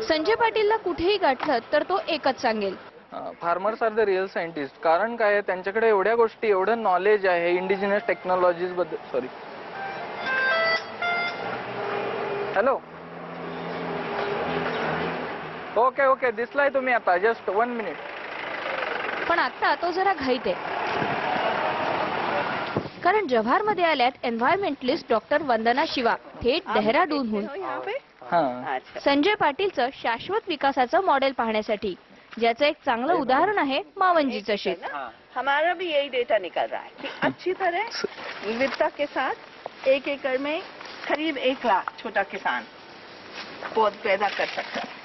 संजय पाटीलला कुठेही गाठलं तर तो एकच सांगेल, farmers are the real scientist. कारण काय, त्यांच्याकडे एवढ्या गोष्टी, एवढं नॉलेज आहे इंडिजिनस टेक्नॉलॉजीज बद्दल. सॉरी, हॅलो, ओके ओके, दिसलाय तुम्ही आता, जस्ट 1 मिनिट. पण आता तो जरा घाईत आहे. कारण जव्हारमध्ये आल्यात एन्व्हायरमेंटलिस्ट डॉक्टर वंदना शिवा, थेट देहरादूनहून संजय पाटीलचं शाश्वत विकासाचं मॉडेल पाहण्यासाठी, ज्याचं एक चांगलं उदाहरण आहे मावंजीचं शेत. हमारा भी यही डेटा निकल रहा है कि अच्छी तरह विविधता के साथ 1 एकड़ में करीब 1 लाख छोटा किसान पौध पैदा कर सकता है.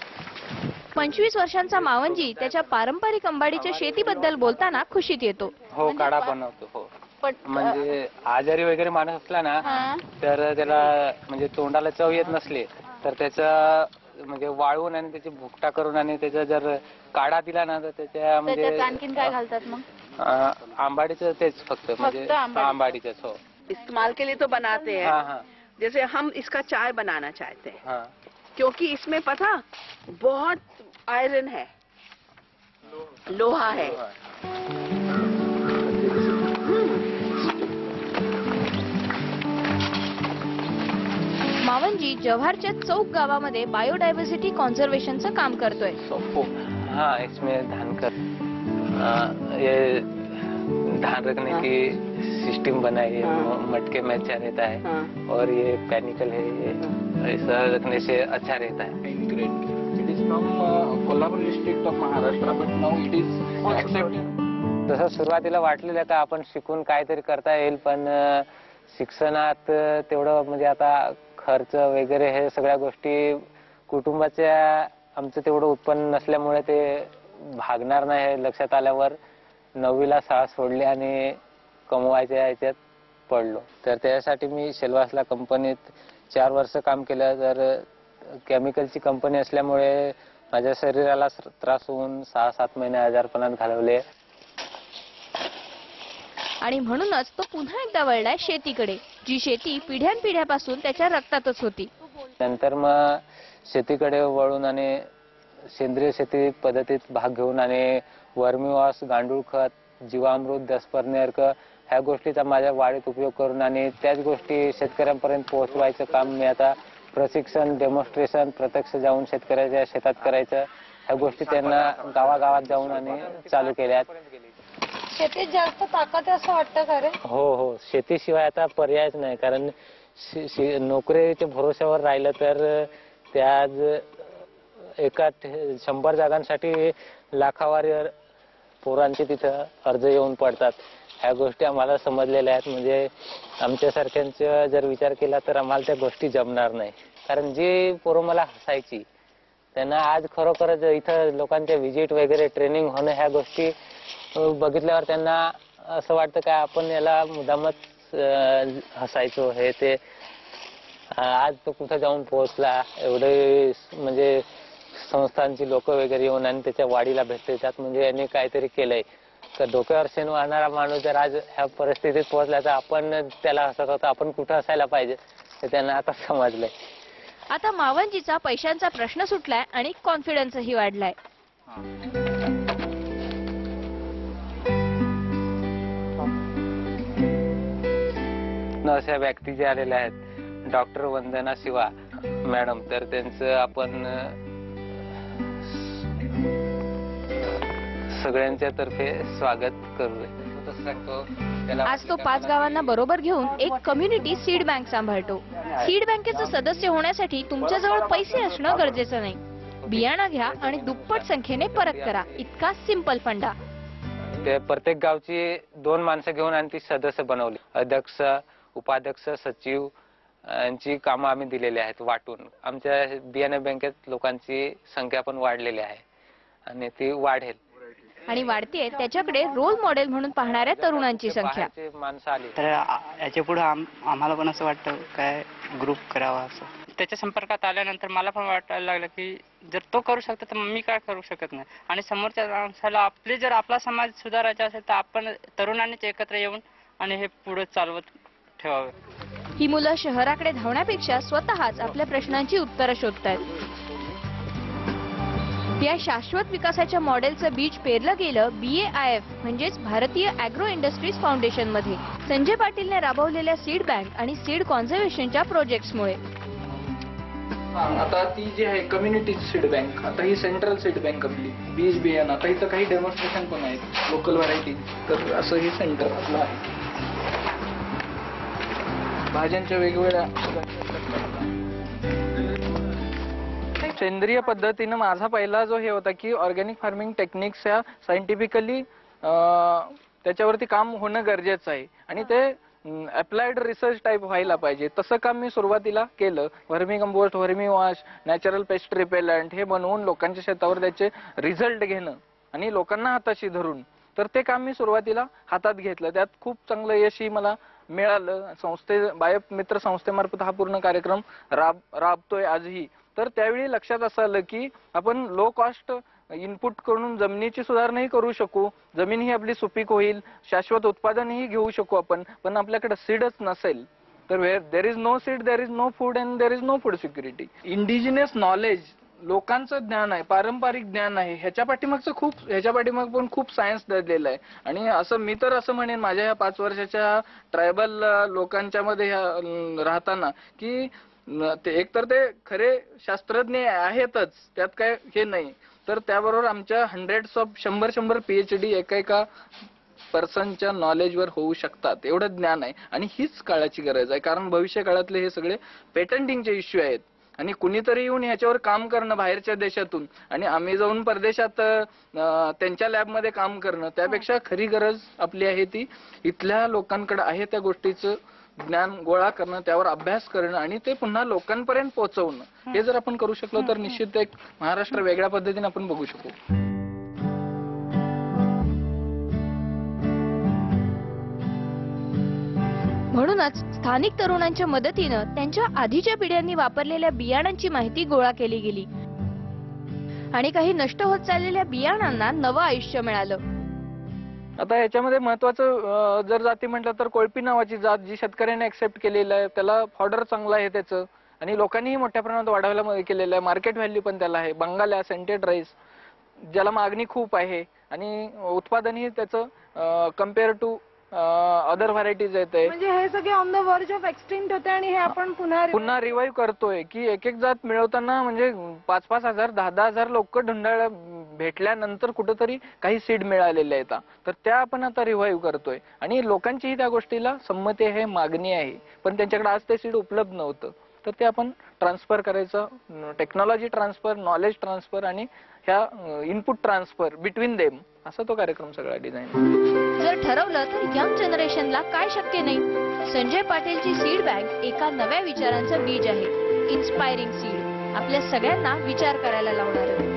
25 वर्षांचा मावंजी त्याच्या पारंपरिक अंबाडीच्या शेतीबद्दल बोलताना खुशीत येतो. हो, काढा बनवतो. हो, म्हणजे आजारी वगैरे माणूस असला ना, तर त्याला म्हणजे तोंडाला चव येत नसले तर त्याचा म्हणजे वाळवून आणि त्याची भुकटा करून आणि त्याचा जर काढा दिला ना, तर त्याच्या म्हणजे आणखीन काय घालतात मग? आंबाडीचं तेच फक्त म्हणजे आंबाडीचंच. हो, इस्तेमाल के लिए तो बनाते हैं. हाँ. जैसे हम इसका चाय बनाना चाहते हैं. हाँ. क्योंकि इसमें पता बहुत आयरन है, लोहा है. मावंजी जव्हारच्या चौक गावामध्ये बायोडायव्हर्सिटी कॉन्झर्वेशनचं काम करतोय. हाँ, इसमें धान कर ये धान रखने की सिस्टम बनाई है. मटके में अच्छा रहता है और ये पैनिकल है, ये ऐसा रखने से अच्छा रहता है. It is from Kolhapur district of Maharashtra, but now it is accepted. तसं सुरुवातीला वाटलेलं का आपण शिकून काहीतरी करता येईल, पण शिक्षणात तेवढं म्हणजे आता खर्च वगैरे हे सगळ्या गोष्टी कुटुंबाच्या आमचं तेवढं उत्पन्न नसल्यामुळे ते भागणार नाही हे लक्षात आल्यावर 9वीला शाळा सोडली आणि कमवायच्या याच्यात पडलो. तर त्यासाठी मी सेल्वासला कंपनीत 4 वर्ष काम केलं. तर केमिकलची कंपनी असल्यामुळे माझ्या शरीराला त्रास होऊन 6-7 महिने आजारपणात घालवले. आणि म्हणूनच तो पुन्हा एकदा वळलाय शेतीकडे, जी शेती पिढ्यानपिढ्यापासून त्याच्या रक्तातच होती. नंतर मग शेतीकडे वळून आणि सेंद्रिय शेती पद्धतीत भाग घेऊन आणि वर्मीवॉश, गांडूळ खत, जीवामृत, दशपर्णी ह्या गोष्टीचा माझ्या वाढीत उपयोग करून आणि त्याच गोष्टी शेतकऱ्यांपर्यंत पोहोचवायचं काम मी आता प्रशिक्षण, डेमॉन्स्ट्रेशन, प्रत्यक्ष जाऊन शेतकऱ्याच्या शेतात करायचं, ह्या गोष्टी त्यांना गावागावात जाऊन आणि चालू केल्यात. शेतीत जास्त ताकद आहे असं वाटतं का रे? हो हो, शेतीशिवाय आता पर्यायच नाही. कारण नोकरीच्या भरोश्यावर राहिलं तर त्या एका 100 जागांसाठी लाखावारी पोरांचे तिथं अर्ज येऊन पडतात. ह्या गोष्टी आम्हाला समजलेल्या आहेत. म्हणजे आमच्यासारख्यांचा जर विचार केला तर आम्हाला त्या गोष्टी जमणार नाही. कारण जी पोरं मला हसायची त्यांना आज खरोखरच इथं लोकांच्या व्हिजिट वगैरे ट्रेनिंग होणं ह्या गोष्टी बघितल्यावर त्यांना असं वाटतं का आपण याला मुद्दामच हसायचो हे ते. आज तो कुठं जाऊन पोहोचला, एवढे म्हणजे संस्थांची लोक वगैरे येऊन आणि त्याच्या वाढीला भेटते. त्यात म्हणजे यांनी काहीतरी केलंय. तर डोक्यावर शेण वाहणारा माणूस जर आज ह्या परिस्थितीत पोहोचला तर आपण त्याला हसत होतो, आपण कुठं असायला पाहिजे हे त्यांना आता समजलंय. आता मावंजीचा पैशांचा प्रश्न सुटलाय आणि कॉन्फिडन्सही वाढलाय. अशा व्यक्ती जे आलेल्या आहेत, डॉक्टर वंदना शिवा मॅडम, तर त्यांचं आपण सगळ्यांच्या तर्फे स्वागत करू शकतो. आज तो 5 गावांना बरोबर घेऊन एक कम्युनिटी सीड बँक सांभाळतो. सीड बँकेचं सदस्य होण्यासाठी तुमच्याजवळ पैसे असणं गरजेचं नाही. बियाणं घ्या आणि दुप्पट संख्येने परत करा, इतका सिंपल फंडा. ते प्रत्येक गावची 2 माणसं घेऊन आणि ती सदस्य बनवली. अध्यक्ष, उपाध्यक्ष, सचिव यांची कामं आम्ही दिलेली आहेत वाटून. आमच्या बियाणे बँकेत लोकांची संख्या पण वाढलेली आहे आणि ती वाढेल. आणि वाढतीये त्याच्याकडे रोल मॉडेल म्हणून पाहणाऱ्या तरुणांची संख्या. माणसं आली तर याच्या पुढे आम्हाला पण असं वाटतं काय ग्रुप करावा असं. त्याच्या संपर्कात आल्यानंतर मला पण वाटायला लागलं की जर तो करू शकतो तर मी काय करू शकत नाही. आणि समोरच्या माणसाला जर आपला समाज सुधारायचा असेल तर आपण तरुणांनीच एकत्र येऊन आणि हे पुढे चालवत ठेवावे. ही मुलं शहराकडे धावण्यापेक्षा स्वतःच आपल्या प्रश्नांची उत्तरं शोधतायत. या शाश्वत विकासाच्या मॉडेलचं बीज पेरलं गेलं BAIF म्हणजेच भारतीय अॅग्रो इंडस्ट्रीज फाउंडेशन मध्ये संजय पाटीलने राबवलेल्या सीड बँक आणि सीड कॉन्झर्वेशनच्या प्रोजेक्ट्समुळे. आता ती जी आहे कम्युनिटी सीड बँक, आता ही सेंट्रल सीड बँक आपली बीज बियाणं, आता इथं काही डेमॉन्स्ट्रेशन पण आहेत लोकल व्हरायटी, तर असं हे सेंटर आपलं आहे. भाज्यांच्या वेगवेगळ्या सेंद्रिय पद्धतीनं माझा पहिला जो हे होता की ऑर्गॅनिक फार्मिंग टेक्निक्स ह्या सायंटिफिकली त्याच्यावरती काम होणं गरजेचं आहे आणि ते अप्लाइड रिसर्च टाईप व्हायला पाहिजे. तसं काम मी सुरुवातीला केलं. Vermi compost, vermi wash, natural paste repellent हे बनवून लोकांच्या शेतावर त्याचे रिझल्ट घेणं आणि लोकांना हाताशी धरून, तर ते काम मी सुरुवातीला हातात घेतलं. त्यात खूप चांगलं यशही मला मिळालं. बायफ मित्र संस्थेमार्फत हा पूर्ण कार्यक्रम राबतोय आजही. तर त्यावेळी लक्षात असं आलं की आपण लो कॉस्ट इनपुट करून जमिनीची सुधारणाही करू शकू, जमीन ही आपली सुपीक होईल, शाश्वत उत्पादनही घेऊ शकू आपण, पण आपल्याकडे सीडच नसेल तर there is no seed, there is no food and there is no food security. Indigenous knowledge, लोकांचं ज्ञान आहे, पारंपरिक ज्ञान आहे, ह्याच्या पाठीमाग पण खूप सायन्स दडलेलं आहे. आणि असं मी तर असं म्हणेन माझ्या ह्या 5 वर्षाच्या ट्रायबल लोकांच्या मध्ये राहताना की ते एकतर ते खरे शास्त्रज्ञ आहेतच, त्यात काय हे नाही, तर त्याबरोबर आमच्या 100 PhD एका पर्सनच्या नॉलेजवर होऊ शकतात, एवढं ज्ञान आहे. आणि हीच काळाची गरज आहे, कारण भविष्य काळातले हे सगळे पेटंटिंगचे इश्यू आहेत आणि कुणीतरी येऊन ह्याच्यावर काम करणं बाहेरच्या देशातून आणि आम्ही जाऊन परदेशात त्यांच्या लॅबमध्ये काम करणं, त्यापेक्षा खरी गरज आपली आहे ती इथल्या लोकांकडे आहे त्या गोष्टीचं ज्ञान गोळा करणं, त्यावर अभ्यास करणं आणि ते पुन्हा लोकांपर्यंत पोहोचवणं. हे जर आपण करू शकलो तर निश्चित एक महाराष्ट्र वेगळ्या पद्धतीने आपण बघू शकू. म्हणूनच स्थानिक तरुणांच्या मदतीनं त्यांच्या आधीच्या पिढ्यांनी वापरलेल्या बियाणांची माहिती गोळा केली गेली आणि काही नष्ट होत चाललेल्या बियाणांना नवं आयुष्य मिळालं. आता याच्यामध्ये महत्वाचं जर जाती म्हटलं तर कोळपी नावाची जात जी शेतकऱ्यांनी ऍक्सेप्ट केलेलं आहे, त्याला फॉडर चांगला आहे त्याचं आणि लोकांनीही मोठ्या प्रमाणात वाढवायला केलेलं आहे, मार्केट व्हॅल्यू पण त्याला आहे. बंगाल्या, सेंटेड राईस ज्याला मागणी खूप आहे आणि उत्पादनही त्याचं कम्पेअर टू अदर व्हरायटीज येते. म्हणजे हे सगळे ऑन द वर्ज ऑफ एक्सटिंक्ट होते आणि हे आपण पुन्हा रिवाईव्ह करतोय की एक जात मिळवताना म्हणजे 5-5 हजार 10-10 हजार लोक ढुंडाळ भेटल्यानंतर कुठेतरी काही सीड मिळालेले आहेत, तर त्या आपण आता रिवाईव्ह करतोय आणि लोकांचीही त्या गोष्टीला संमती आहे, मागणी आहे, पण त्यांच्याकडे आज ते सीड उपलब्ध नव्हतं, तर ते आपण ट्रान्सफर करायचं. टेक्नॉलॉजी ट्रान्सफर, नॉलेज ट्रान्सफर आणि ह्या इनपुट ट्रान्सफर बिटवीन देम, असा तो कार्यक्रम सगळा डिझाईन. जर ठरवलं तर यंग जनरेशनला काय शक्य नाही. संजय पाटीलची सीड बँक एका नव्या विचारांचं बीज आहे. इन्स्पायरिंग सीड, आपल्या सगळ्यांना विचार करायला लावणार.